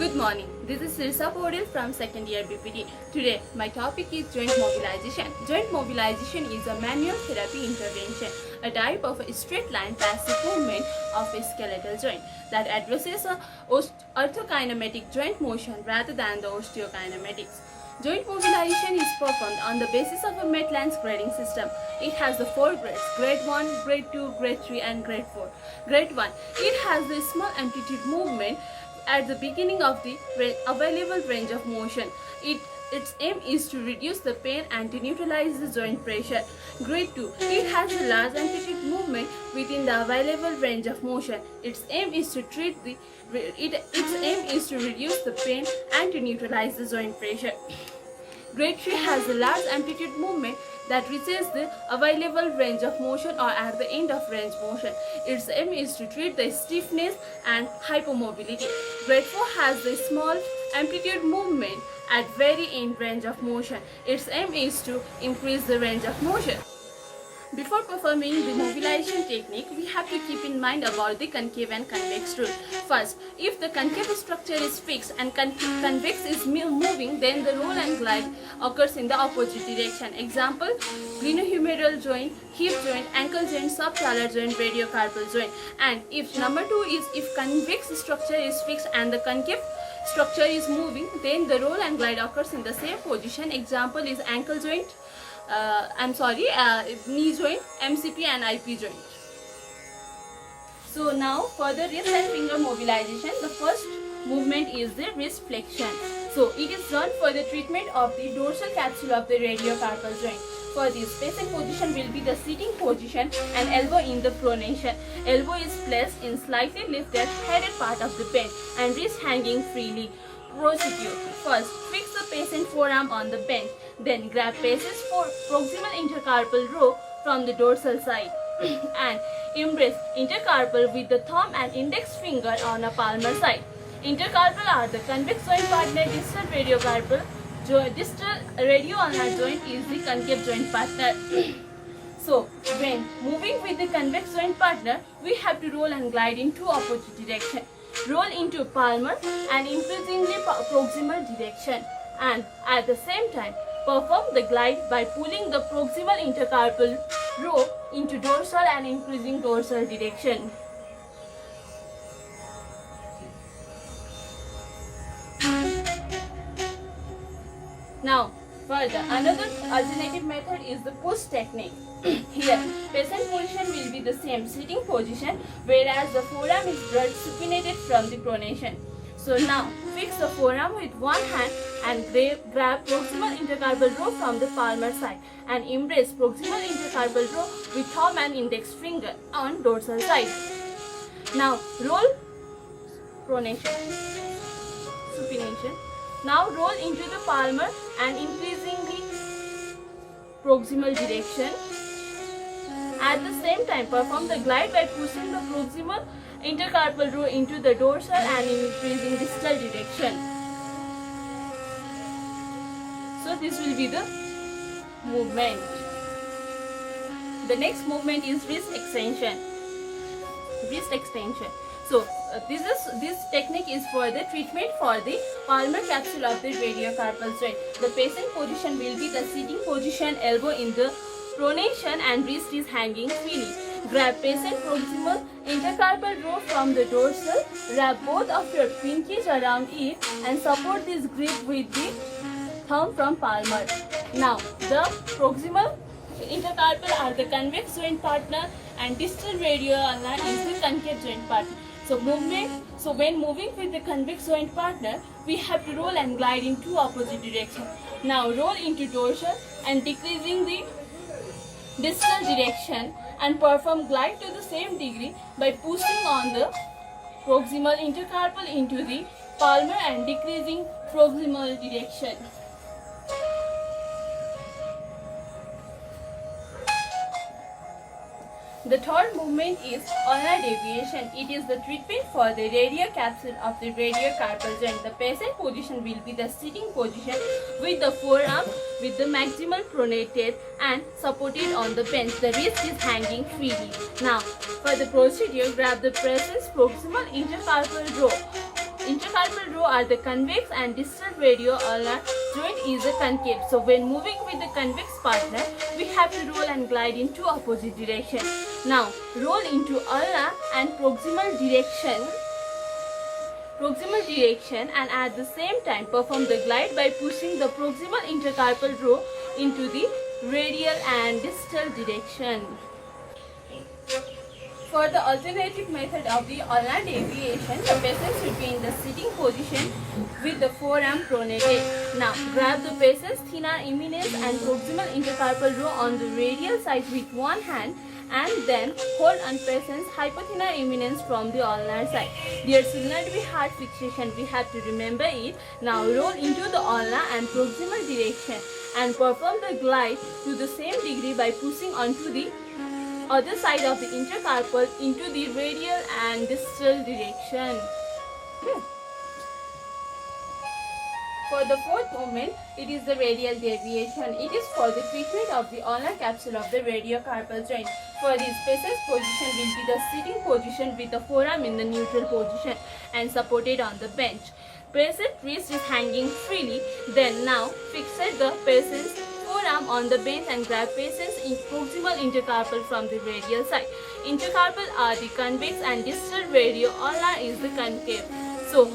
Good morning. This is Sirsa Podil from second year BPD. Today, my topic is joint mobilization. Joint mobilization is a manual therapy intervention, a type of a straight line passive movement of a skeletal joint that addresses a orthokinematic joint motion rather than the osteokinematics. Joint mobilization is performed on the basis of a Maitland's grading system. It has the 4 grades: grade 1, grade 2, grade 3 and grade 4. Grade 1, it has the small amplitude movement at the beginning of the available range of motion. Its aim is to reduce the pain and to neutralize the joint pressure. Grade 2, it has a large amplitude movement within the available range of motion. Its aim is to reduce the pain and to neutralize the joint pressure. Grade 3 has a large amplitude movement that reaches the available range of motion or at the end of range motion. Its aim is to treat the stiffness and hypomobility. Grade 4 has the small amplitude movement at very end range of motion. Its aim is to increase the range of motion. Before performing the mobilization technique, we have to keep in mind about the concave and convex rule. First, if the concave structure is fixed and convex is moving, then the roll and glide occurs in the opposite direction. Example, glenohumeral joint, hip joint, ankle joint, subtalar joint, radiocarpal joint. And if number 2 is if convex structure is fixed and the concave structure is moving, then the roll and glide occurs in the same position. Example is ankle joint, knee joint, MCP and IP joint. So now for the wrist and finger mobilization, the first movement is the wrist flexion. So it is done for the treatment of the dorsal capsule of the radiocarpal joint. For this, patient position will be the sitting position and elbow in the pronation. Elbow is placed in slightly lifted headed part of the bend and wrist hanging freely. Procedure. First, fix the patient forearm on the bend. Then grab patient's proximal intercarpal row from the dorsal side and embrace intercarpal with the thumb and index finger on a palmar side. Intercarpal are the convex joint partner. Distal radiocarpal distal radioulnar joint is the concave joint partner. So, when moving with the convex joint partner, we have to roll and glide in two opposite directions. Roll into palmar and increasingly proximal direction, and at the same time perform the glide by pulling the proximal intercarpal row into dorsal and increasing dorsal direction. Now, further, another alternative method is the push technique. Here, patient position will be the same sitting position, whereas the forearm is supinated from the pronation. So now, fix the forearm with one hand and grab proximal intercarpal row from the palmar side and embrace proximal intercarpal row with thumb and index finger on dorsal side. Now, roll pronation, supination. Now roll into the palmar and increasing the proximal direction. At the same time, perform the glide by pushing the proximal intercarpal row into the dorsal and increasing distal direction. So this will be the movement. The next movement is wrist extension. Wrist extension. So this technique is for the treatment for the palmar capsule of the radiocarpal joint. The patient position will be the sitting position, elbow in the pronation and wrist is hanging freely. Grab patient proximal intercarpal row from the dorsal, wrap both of your pinkies around it and support this grip with the thumb from palmar. Now the proximal intercarpal are the convex joint partner and distal radioulnar is the concave joint partner. So when moving with the convex joint partner, we have to roll and glide in two opposite directions. Now roll into dorsal and decreasing the distal direction and perform glide to the same degree by pushing on the proximal intercarpal into the palmar and decreasing proximal direction. The third movement is ulnar deviation. It is the treatment for the radial capsule of the radiocarpal joint. The patient position will be the sitting position with the forearm with the maximal pronated and supported on the bench. The wrist is hanging freely. Now, for the procedure, grab the patient's proximal intercarpal row intercarpal row are the convex and distal radio ulnar joint is a concave. So when moving with the convex partner, we have to roll and glide in two opposite directions. Now roll into ulnar and proximal direction and at the same time perform the glide by pushing the proximal intercarpal row into the radial and distal direction. For the alternative method of the ulnar deviation, the patient should be in the sitting position with the forearm pronated. Now grab the patient's thenar eminence and proximal intercarpal row on the radial side with one hand and then hold on patient's hypothenar eminence from the ulnar side. There should not be hard fixation, we have to remember it. Now roll into the ulnar and proximal direction and perform the glide to the same degree by pushing onto the other side of the intercarpal into the radial and distal direction. For the fourth movement, it is the radial deviation. It is for the treatment of the ulnar capsule of the radiocarpal joint. For this, patient's position will be the sitting position with the forearm in the neutral position and supported on the bench. Patient wrist is hanging freely. Then now fixate the patient's forearm on the bench and grab patient's proximal intercarpal from the radial side. Intercarpal are the convex and distal radio ulnar is the concave. So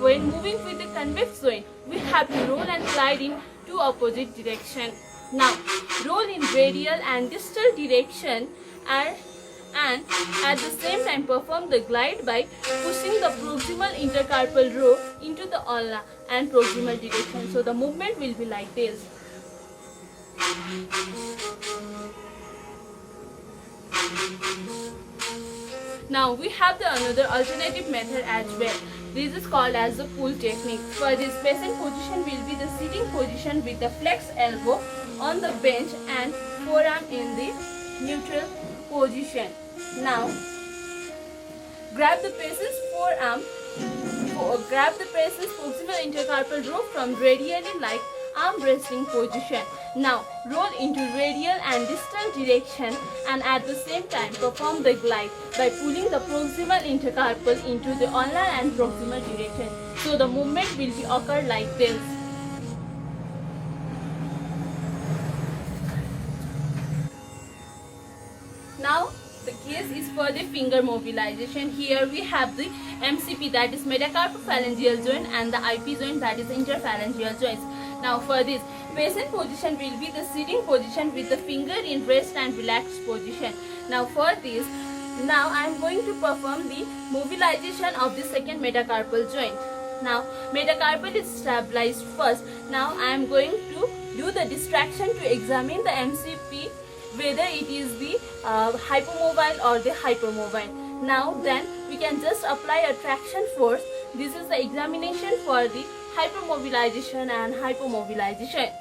when moving with the convex joint, we have to roll and glide in two opposite directions. Now roll in radial and distal direction and at the same time perform the glide by pushing the proximal intercarpal row into the ulnar and proximal direction. So the movement will be like this. Now we have the another alternative method as well. This is called as the pull technique. For this, patient position will be the sitting position with the flexed elbow on the bench and forearm in the neutral position. Now grab the patient's proximal intercarpal row from radially like arm resting position. Now roll into radial and distal direction and at the same time perform the glide by pulling the proximal intercarpal into the ulnar and proximal direction. So the movement will be occur like this. Now the case is for the finger mobilization. Here we have the MCP, that is metacarpophalangeal joint, and the IP joint, that is interphalangeal joints. Now for this, patient position will be the sitting position with the finger in rest and relaxed position. Now for this, now I am going to perform the mobilization of the second metacarpal joint. Now metacarpal is stabilized first. Now I am going to do the distraction to examine the MCP whether it is the hypomobile or the hypermobile. Now then we can just apply a traction force. This is the examination for the hypermobilization and hypomobilization.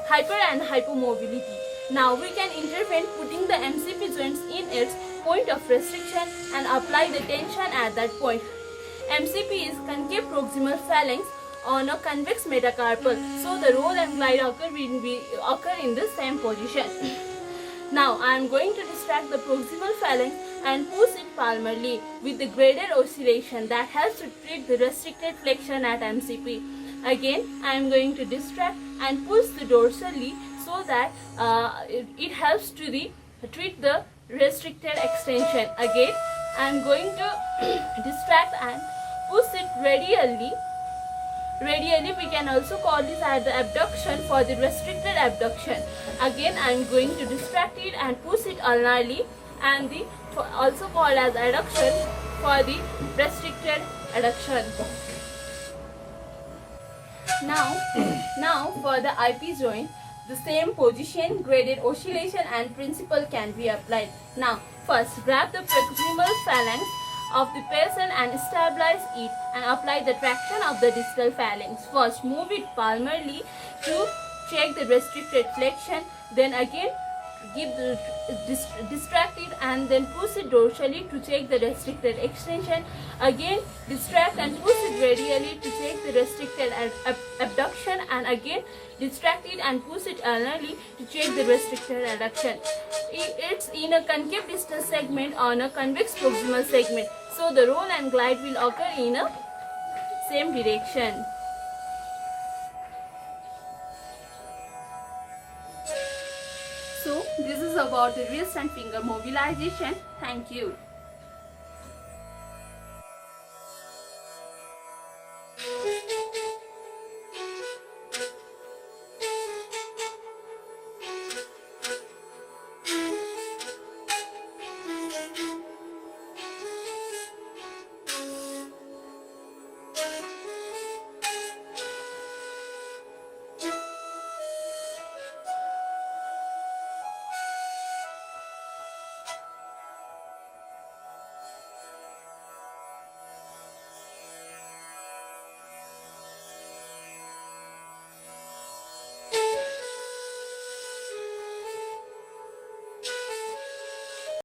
Hyper and hypomobility. Now we can intervene putting the MCP joints in its point of restriction and apply the tension at that point. MCP is concave proximal phalanx on a convex metacarpal, so the roll and glide occur in the same position. Now I am going to distract the proximal phalanx and push it palmarly with the graded oscillation that helps to treat the restricted flexion at MCP. Again I am going to distract and push the dorsally so that it helps to treat the restricted extension. Again I am going to distract and push it radially. Radially we can also call this as the abduction for the restricted abduction. Again I am going to distract it and push it ulnarly, and also called as adduction for the restricted adduction. Now for the IP joint, the same position, graded oscillation and principle can be applied. Now first grab the proximal phalanx of the patient and stabilize it and apply the traction of the distal phalanx. First move it palmarly to check the restricted flexion, then again distract it and then push it dorsally to check the restricted extension. Again distract and push it radially to check the restricted abduction, and again distract it and push it ulnarly to check the restricted adduction. It's in a concave distal segment on a convex proximal segment. So the roll and glide will occur in a same direction. So this is about the wrist and finger mobilization. Thank you.